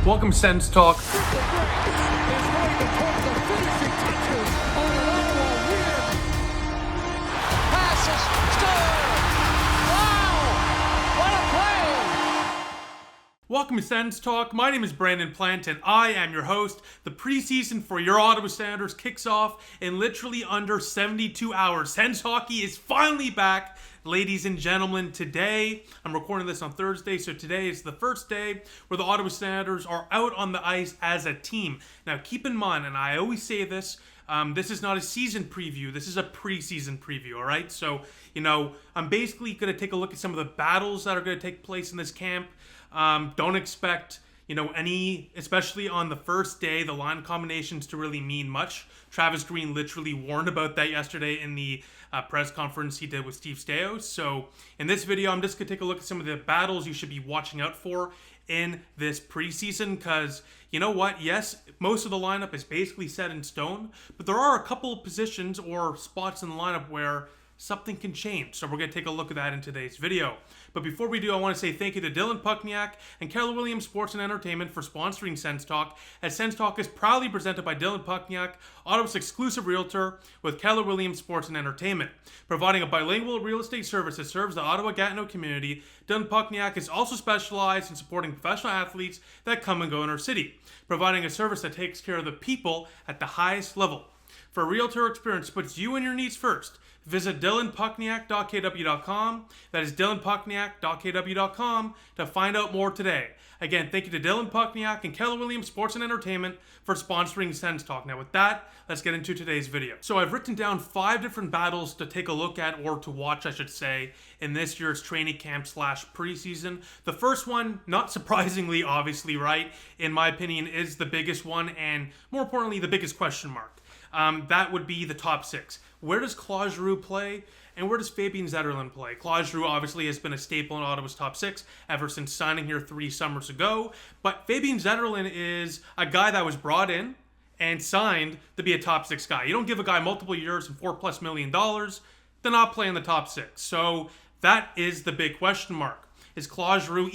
Welcome to Sens Talk. Welcome to Sens Talk. My name is Brandon Plant and I am your host. The preseason for your Ottawa Senators kicks off in literally under 72 hours. Sens hockey is finally back. Ladies and gentlemen, today, I'm recording this on Thursday, so today is the first day where the Ottawa Senators are out on the ice as a team. Now, keep in mind, and I always say this, this is not a season preview. This is a preseason preview, all right? So, I'm basically going to take a look at some of the battles that are going to take place in this camp. Don't expect, any, especially on the first day, the line combinations to really mean much. Travis Green literally warned about that yesterday in the press conference he did with Steve Stais. So in this video, I'm just going to take a look at some of the battles you should be watching out for in this preseason because, you know what? Yes, most of the lineup is basically set in stone, but there are a couple of positions or spots in the lineup where something can change. So we're going to take a look at that in today's video. But before we do, I want to say thank you to Dylan Puckniak and Keller Williams Sports and Entertainment for sponsoring Sens Talk, as Sens Talk is proudly presented by Dylan Puckniak, Ottawa's exclusive realtor with Keller Williams Sports and Entertainment. Providing a bilingual real estate service that serves the Ottawa-Gatineau community, Dylan Puckniak is also specialized in supporting professional athletes that come and go in our city, providing a service that takes care of the people at the highest level. For a realtor experience puts you and your needs first, visit dylanpuckniak.kw.com. That is dylanpuckniak.kw.com to find out more today. Again, thank you to Dylan Puckniak and Keller Williams Sports and Entertainment for sponsoring Sens Talk. Now with that, let's get into today's video. So I've written down 5 different battles to take a look at, or to watch I should say, in this year's training camp / preseason. The first one, not surprisingly, obviously, right, in my opinion, is the biggest one and more importantly, the biggest question mark. That would be the top 6. Where does Claude Giroux play, and where does Fabian Zetterlund play? Claude Giroux obviously has been a staple in Ottawa's top 6 ever since signing here 3 summers ago, but Fabian Zetterlund is a guy that was brought in and signed to be a top 6 guy. You don't give a guy multiple years and $4+ million to not play in the top 6. So that is the big question mark. Is Claude Giroux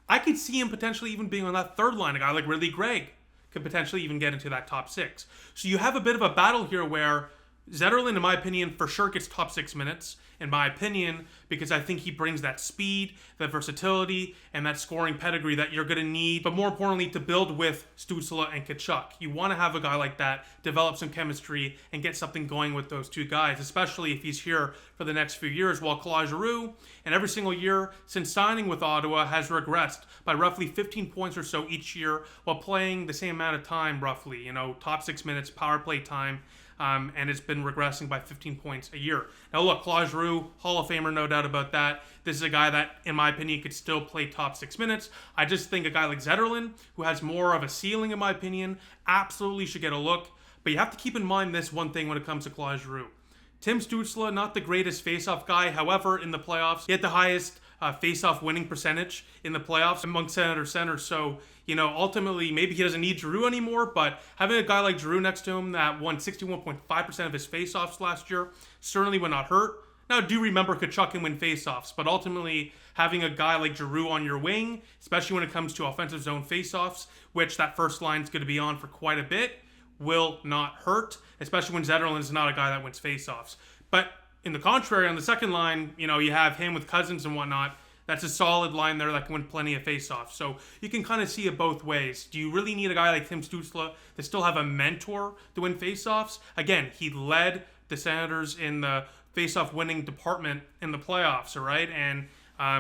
I could see him potentially even being on that third line, a guy like Ridley Gregg could potentially even get into that top 6. So you have a bit of a battle here where Zetterlund, in my opinion, for sure gets top 6 minutes, in my opinion, because I think he brings that speed, that versatility, and that scoring pedigree that you're going to need, but more importantly, to build with Stützle and Tkachuk. You want to have a guy like that develop some chemistry and get something going with those two guys, especially if he's here for the next few years, while Claude Giroux, and every single year since signing with Ottawa, has regressed by roughly 15 points or so each year while playing the same amount of time, roughly, top 6 minutes, power play time, and it's been regressing by 15 points a year. Now look, Claude Giroux, Hall of Famer, no doubt about that. This is a guy that, in my opinion, could still play top 6 minutes. I just think a guy like Zetterlund, who has more of a ceiling, in my opinion, absolutely should get a look. But you have to keep in mind this one thing when it comes to Claude Giroux. Tim Stützle, not the greatest face-off guy. However, in the playoffs, he had the highest face-off winning percentage in the playoffs among Senator centers. So, ultimately, maybe he doesn't need Giroux anymore, but having a guy like Giroux next to him that won 61.5% of his face-offs last year certainly would not hurt. Now, do remember Tkachuk can win face-offs, but ultimately, having a guy like Giroux on your wing, especially when it comes to offensive zone face-offs, which that first line is going to be on for quite a bit, will not hurt, especially when Zetterlund is not a guy that wins face-offs. But in the contrary, on the second line, you have him with Cousins and whatnot. That's a solid line there that can win plenty of face-offs. So you can kind of see it both ways. Do you really need a guy like Tim Stützle to still have a mentor to win face-offs? Again, he led the Senators in the face-off winning department in the playoffs, all right? And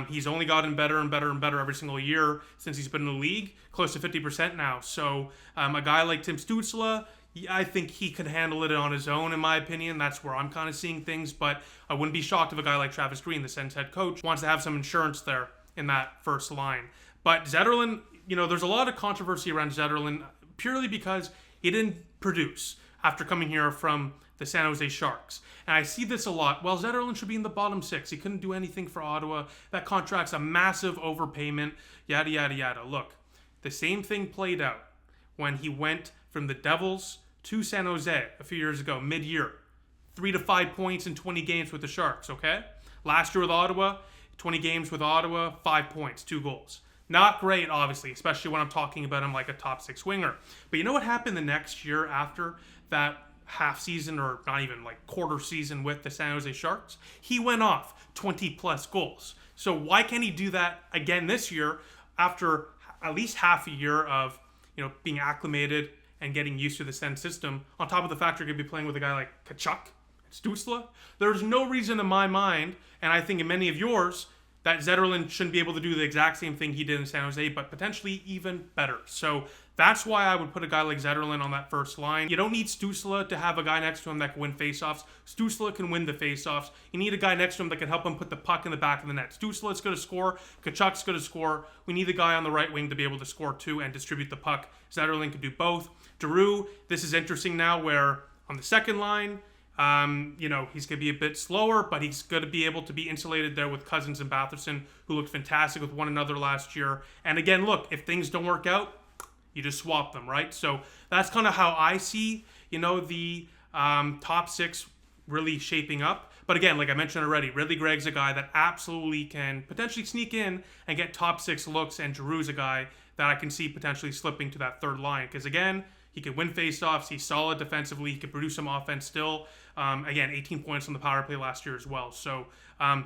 he's only gotten better and better and better every single year since he's been in the league, close to 50% now. So a guy like Tim Stützle, I think he could handle it on his own, in my opinion. That's where I'm kind of seeing things, but I wouldn't be shocked if a guy like Travis Green, the Sens head coach, wants to have some insurance there in that first line. But Zetterlund, there's a lot of controversy around Zetterlund purely because he didn't produce after coming here from the San Jose Sharks. And I see this a lot. Well, Zetterlund should be in the bottom 6. He couldn't do anything for Ottawa. That contract's a massive overpayment, yada, yada, yada. Look, the same thing played out when he went from the Devils to San Jose a few years ago, mid-year. 3 to 5 points in 20 games with the Sharks, okay? Last year with Ottawa, 20 games with Ottawa, 5 points, 2 goals. Not great, obviously, especially when I'm talking about him like a top 6 winger. But you know what happened the next year after that half season, or not even like quarter season with the San Jose Sharks? He went off 20 plus goals. So why can't he do that again this year after at least half a year of, being acclimated and getting used to the Sens system, on top of the fact you're going to be playing with a guy like Tkachuk, Stützle? There's no reason in my mind, and I think in many of yours, that Zetterlund shouldn't be able to do the exact same thing he did in San Jose, but potentially even better. So that's why I would put a guy like Zetterlund on that first line. You don't need Stützle to have a guy next to him that can win faceoffs. Stützle can win the faceoffs. You need a guy next to him that can help him put the puck in the back of the net. Stützle's going to score. Tkachuk's going to score. We need the guy on the right wing to be able to score too and distribute the puck. Zetterlund can do both. Giroux, this is interesting now where on the second line, he's going to be a bit slower, but he's going to be able to be insulated there with Cousins and Batherson, who looked fantastic with one another last year. And again, look, if things don't work out, you just swap them, right? So that's kind of how I see, the top 6 really shaping up. But again, like I mentioned already, Ridley Gregg's a guy that absolutely can potentially sneak in and get top 6 looks, and Giroux's a guy that I can see potentially slipping to that third line. Because again, he could win faceoffs. He's solid defensively. He could produce some offense still. Again, 18 points on the power play last year as well. So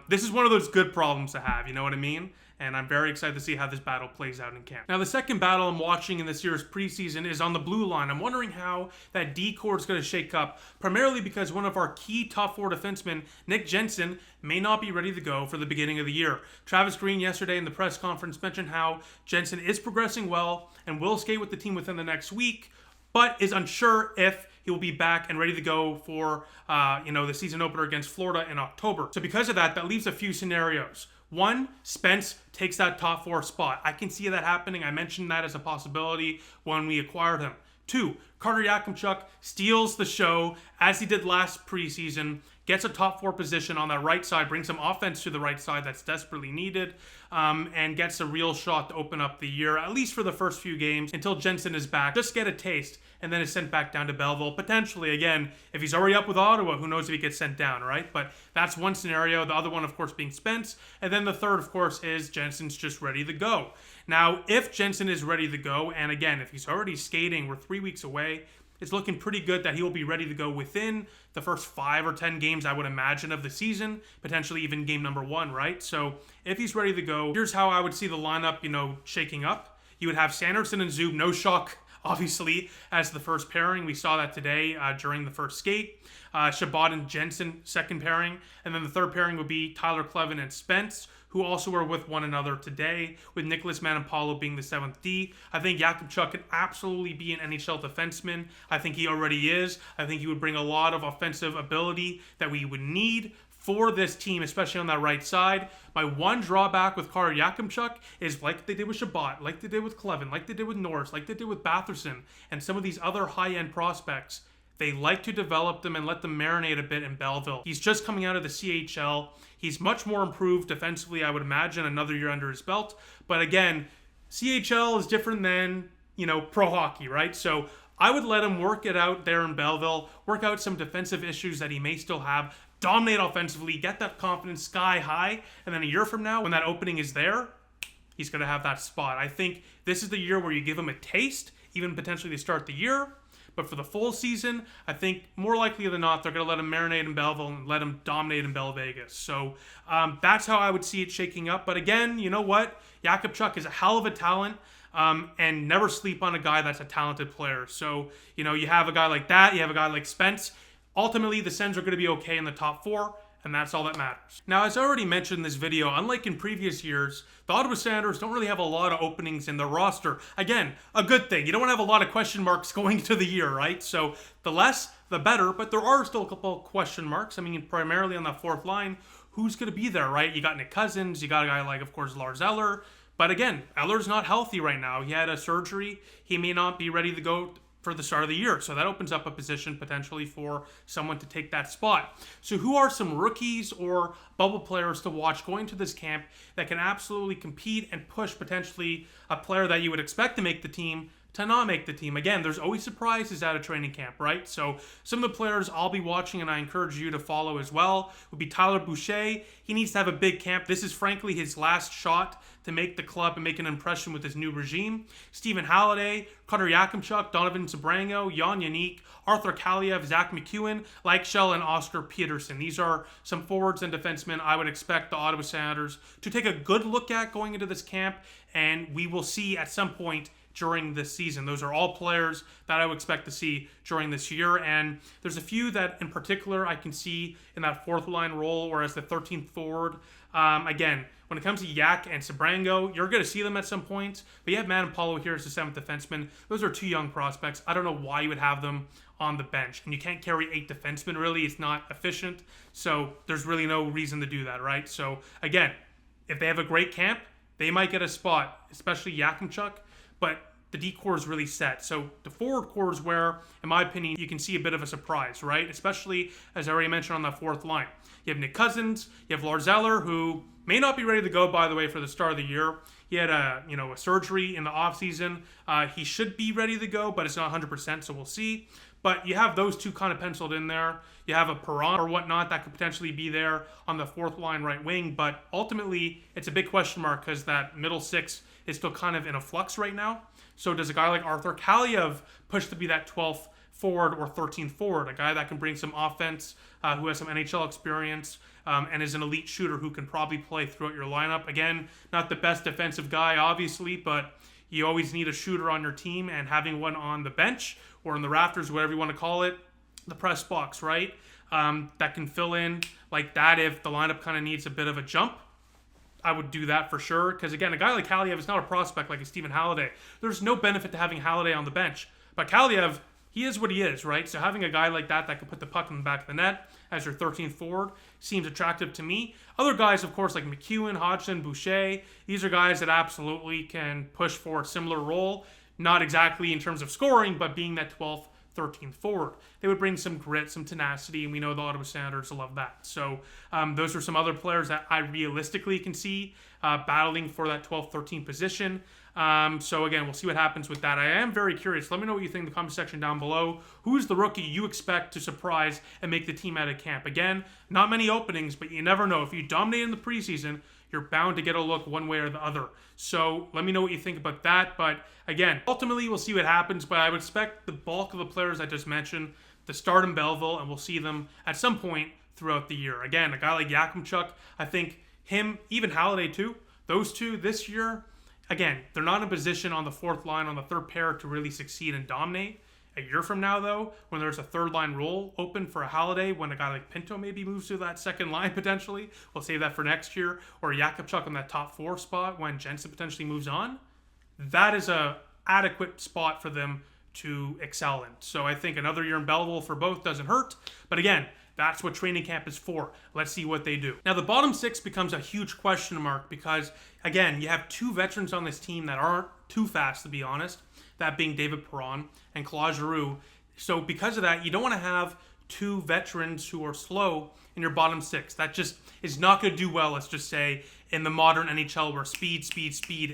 this is one of those good problems to have. You know what I mean? And I'm very excited to see how this battle plays out in camp. Now, the second battle I'm watching in this year's preseason is on the blue line. I'm wondering how that D-core is going to shake up, primarily because one of our key top 4 defensemen, Nick Jensen, may not be ready to go for the beginning of the year. Travis Green yesterday in the press conference mentioned how Jensen is progressing well and will skate with the team within the next week, but is unsure if he will be back and ready to go for, the season opener against Florida in October. So because of that, that leaves a few scenarios. One, Spence takes that top 4 spot. I can see that happening. I mentioned that as a possibility when we acquired him. 2, Carter Yakimchuk steals the show as he did last preseason, gets a top 4 position on that right side, brings some offense to the right side that's desperately needed, and gets a real shot to open up the year, at least for the first few games, until Jensen is back. Just get a taste, and then is sent back down to Belleville. Potentially, again, if he's already up with Ottawa, who knows if he gets sent down, right? But that's one scenario. The other one, of course, being Spence. And then the third, of course, is Jensen's just ready to go. Now, if Jensen is ready to go, and again, if he's already skating, we're 3 weeks away, it's looking pretty good that he will be ready to go within the first 5 or 10 games, I would imagine, of the season, potentially even game number 1, right? So if he's ready to go, here's how I would see the lineup, shaking up. You would have Sanderson and Zub, no shock, obviously, as the first pairing. We saw that today during the first skate. Chabot and Jensen, second pairing. And then the third pairing would be Tyler Clevin and Spence, who also were with one another today, with Nicholas Manapalo being the 7th D. I think Yakimchuk could absolutely be an NHL defenseman. I think he already is. I think he would bring a lot of offensive ability that we would need for this team, especially on that right side. My one drawback with Carter Yakimchuk is like they did with Chabot, like they did with Clevin, like they did with Norris, like they did with Batherson, and some of these other high-end prospects. They like to develop them and let them marinate a bit in Belleville. He's just coming out of the CHL. He's much more improved defensively, I would imagine, another year under his belt. But again, CHL is different than, pro hockey, right? So I would let him work it out there in Belleville, work out some defensive issues that he may still have, dominate offensively, get that confidence sky high, and then a year from now, when that opening is there, he's going to have that spot. I think this is the year where you give him a taste, even potentially to start the year. But for the full season, I think more likely than not, they're going to let him marinate in Belleville and let him dominate in Bell Vegas. So that's how I would see it shaking up. But again, you know what? Yakimchuk is a hell of a talent, and never sleep on a guy that's a talented player. So, you have a guy like that. You have a guy like Spence. Ultimately, the Sens are going to be okay in the top 4. And that's all that matters. Now, as I already mentioned in this video, unlike in previous years, the Ottawa Senators don't really have a lot of openings in their roster. Again, a good thing. You don't want to have a lot of question marks going into the year, right? So the less, the better, but there are still a couple question marks. I mean, primarily on that 4th line, who's going to be there, right? You got Nick Cousins, you got a guy like, of course, Lars Eller. But again, Eller's not healthy right now. He had a surgery. He may not be ready to go for the start of the year. So that opens up a position potentially for someone to take that spot. So who are some rookies or bubble players to watch going to this camp that can absolutely compete and push potentially a player that you would expect to make the team to not make the team. Again, there's always surprises out of training camp, right? So some of the players I'll be watching and I encourage you to follow as well would be Tyler Boucher. He needs to have a big camp. This is frankly his last shot to make the club and make an impression with his new regime. Stephen Halliday, Cutter Yakimchuk, Donovan Sabrango, Jan Yannick, Arthur Kaliev, Zach McEwen, Shell, and Oscar Peterson. These are some forwards and defensemen I would expect the Ottawa Senators to take a good look at going into this camp, and we will see at some point during this season. Those are all players that I would expect to see during this year, and there's a few that in particular I can see in that fourth line role or as the 13th forward. Again, when it comes to Yak and Sabrango, you're going to see them at some point, but you have Manapolo here as the 7th defenseman. Those are 2 young prospects. I don't know why you would have them on the bench, and you can't carry 8 defensemen, really. It's not efficient, so there's really no reason to do that, right? So again, if they have a great camp, they might get a spot, especially Yakimchuk, but the D core is really set. So the forward core is where, in my opinion, you can see a bit of a surprise, right? Especially, as I already mentioned, on that fourth line. You have Nick Cousins, you have Lars Eller, who may not be ready to go, by the way, for the start of the year. He had a surgery in the offseason. He should be ready to go, but it's not 100%, so we'll see. But you have those 2 kind of penciled in there. You have a Perron or whatnot that could potentially be there on the fourth line right wing, but ultimately it's a big question mark because that middle 6 is still kind of in a flux right now. So does a guy like Arthur Kaliev push to be that 12th forward or 13th forward, a guy that can bring some offense, who has some NHL experience, and is an elite shooter who can probably play throughout your lineup? Again, not the best defensive guy, obviously, but you always need a shooter on your team, and having one on the bench or in the rafters, whatever you want to call it, the press box, right, that can fill in like that if the lineup kind of needs a bit of a jump. I would do that for sure, because again, a guy like Kaliev is not a prospect like a Stephen Halliday. There's no benefit to having Halliday on the bench, but Kaliev, he is what he is, right? So having a guy like that can put the puck in the back of the net as your 13th forward seems attractive to me. Other guys, of course, like McEwen, Hodgson, Boucher, these are guys that absolutely can push for a similar role, not exactly in terms of scoring, but being that 12th, 13th forward. They would bring some grit, some tenacity, and we know the Ottawa Senators love that. So those are some other players that I realistically can see battling for that 12th, 13th position. So again, we'll see what happens with that. I am very curious. Let me know what you think in the comment section down below. Who's the rookie you expect to surprise and make the team out of camp? Again, not many openings, but you never know. If you dominate in the preseason, you're bound to get a look one way or the other. So let me know what you think about that. But again, ultimately, we'll see what happens. But I would expect the bulk of the players I just mentioned to start in Belleville, and we'll see them at some point throughout the year. Again, a guy like Yakimchuk, I think him, even Halliday too, those 2 this year, again, they're not in a position on the fourth line, on the third pair to really succeed and dominate. A year from now, though, when there's a third line role open for a Halliday, when a guy like Pinto maybe moves to that second line potentially, we'll save that for next year, or Yakimchuk on that top 4 spot when Jensen potentially moves on, that is a adequate spot for them to excel in. So I think another year in Belleville for both doesn't hurt. But again, that's what training camp is for. Let's see what they do. Now, the bottom 6 becomes a huge question mark because, again, you have 2 veterans on this team that aren't too fast, to be honest, that being David Perron and Claude Giroux. So because of that, you don't want to have 2 veterans who are slow in your bottom 6. That just is not going to do well, let's just say, in the modern NHL where speed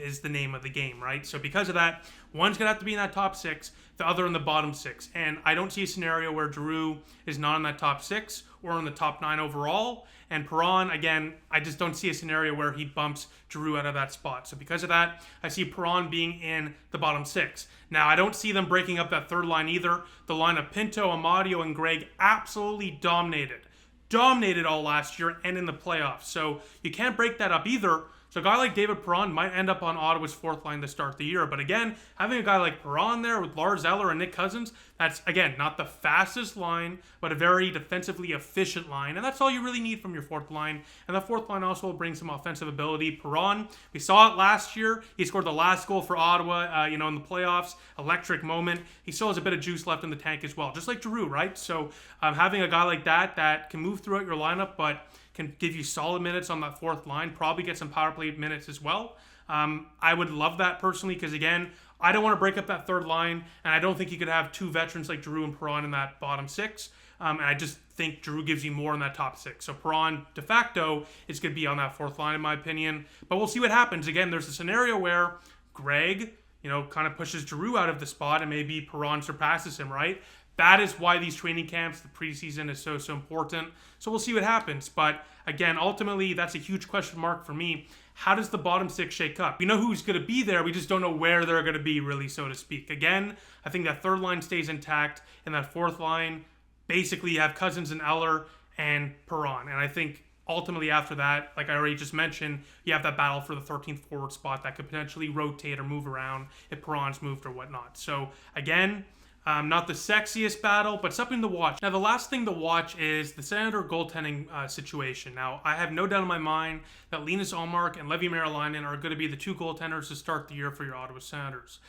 is the name of the game, right? So because of that, one's going to have to be in that top 6, the other in the bottom 6. And I don't see a scenario where Giroux is not in that top 6 or in the top 9 overall. And Perron, again, I just don't see a scenario where he bumps Giroux out of that spot. So because of that, I see Perron being in the bottom 6. Now, I don't see them breaking up that third line either. The line of Pinto, Amadio, and Gregg absolutely dominated all last year and in the playoffs. So you can't break that up either. So a guy like David Perron might end up on Ottawa's fourth line to start the year. But again, having a guy like Perron there with Lars Eller and Nick Cousins, that's, again, not the fastest line, but a very defensively efficient line. And that's all you really need from your fourth line. And the fourth line also will bring some offensive ability. Perron, we saw it last year. He scored the last goal for Ottawa, in the playoffs. Electric moment. He still has a bit of juice left in the tank as well, just like Giroux, right? So having a guy like that can move throughout your lineup, but can give you solid minutes on that fourth line, probably get some power play minutes as well. I would love that personally because, again, I don't want to break up that third line, and I don't think you could have 2 veterans like Giroux and Perron in that bottom 6. And I just think Giroux gives you more in that top 6. So Perron, de facto, is going to be on that fourth line, in my opinion. But we'll see what happens. Again, there's a scenario where Gregg, kind of pushes Giroux out of the spot and maybe Perron surpasses him, right? That is why these training camps, the preseason is so important. So we'll see what happens. But again, ultimately, that's a huge question mark for me. How does the bottom six shake up? We know who's going to be there. We just don't know where they're going to be, really, so to speak. Again, I think that third line stays intact. And that fourth line, basically, you have Cousins and Eller and Perron. And I think ultimately after that, like I already just mentioned, you have that battle for the 13th forward spot that could potentially rotate or move around if Perron's moved or whatnot. So again, not the sexiest battle, but something to watch. Now, the last thing to watch is the Senator goaltending situation. Now, I have no doubt in my mind that Linus Ullmark and Levi Meriläinen are going to be the two goaltenders to start the year for your Ottawa Senators.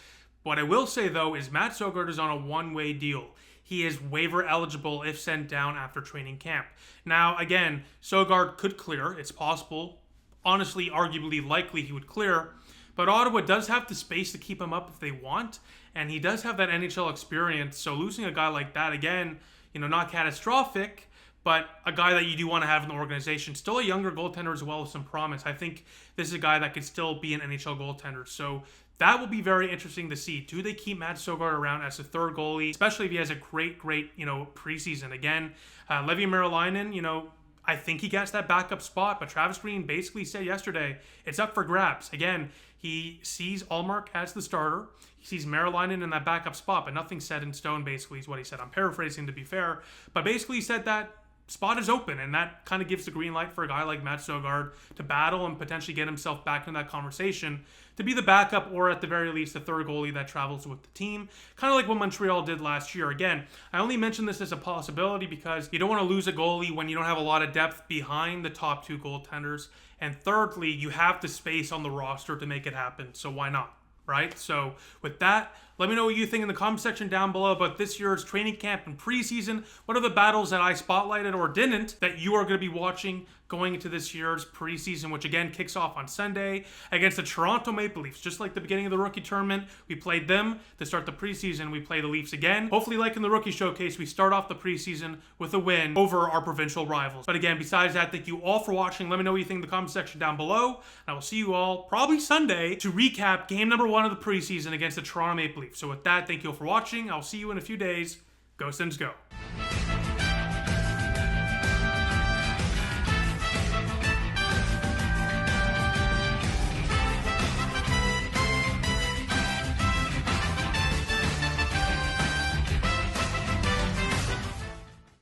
What I will say, though, is Matt Sogaard is on a one-way deal. He is waiver eligible if sent down after training camp. Now, again, Sogaard could clear. It's possible. Honestly, arguably likely he would clear. But Ottawa does have the space to keep him up if they want. And he does have that NHL experience. So losing a guy like that, again, not catastrophic, but a guy that you do want to have in the organization. Still a younger goaltender as well with some promise. I think this is a guy that could still be an NHL goaltender. So that will be very interesting to see. Do they keep Matt Sogaard around as a third goalie, especially if he has a great, preseason? Again, Levi Meriläinen, I think he gets that backup spot, but Travis Green basically said yesterday it's up for grabs. Again, he sees Ullmark as the starter. He sees Meriläinen in that backup spot, but nothing's set in stone, basically, is what he said. I'm paraphrasing to be fair, but basically he said that spot is open, and that kind of gives the green light for a guy like Matt Sogaard to battle and potentially get himself back in that conversation to be the backup or at the very least the third goalie that travels with the team. Kind of like what Montreal did last year. Again, I only mention this as a possibility because you don't want to lose a goalie when you don't have a lot of depth behind the top two goaltenders. And thirdly, you have the space on the roster to make it happen. So why not? Right? So with that, let me know what you think in the comment section down below about this year's training camp and preseason. What are the battles that I spotlighted or didn't that you are going to be watching going into this year's preseason, which again kicks off on Sunday against the Toronto Maple Leafs. Just like the beginning of the rookie tournament, we played them to start the preseason. We play the Leafs again. Hopefully, like in the rookie showcase, we start off the preseason with a win over our provincial rivals. But again, besides that, thank you all for watching. Let me know what you think in the comment section down below. And I will see you all probably Sunday to recap game number 1 of the preseason against the Toronto Maple Leafs. So with that, thank you all for watching. I'll see you in a few days. Go Sens, go.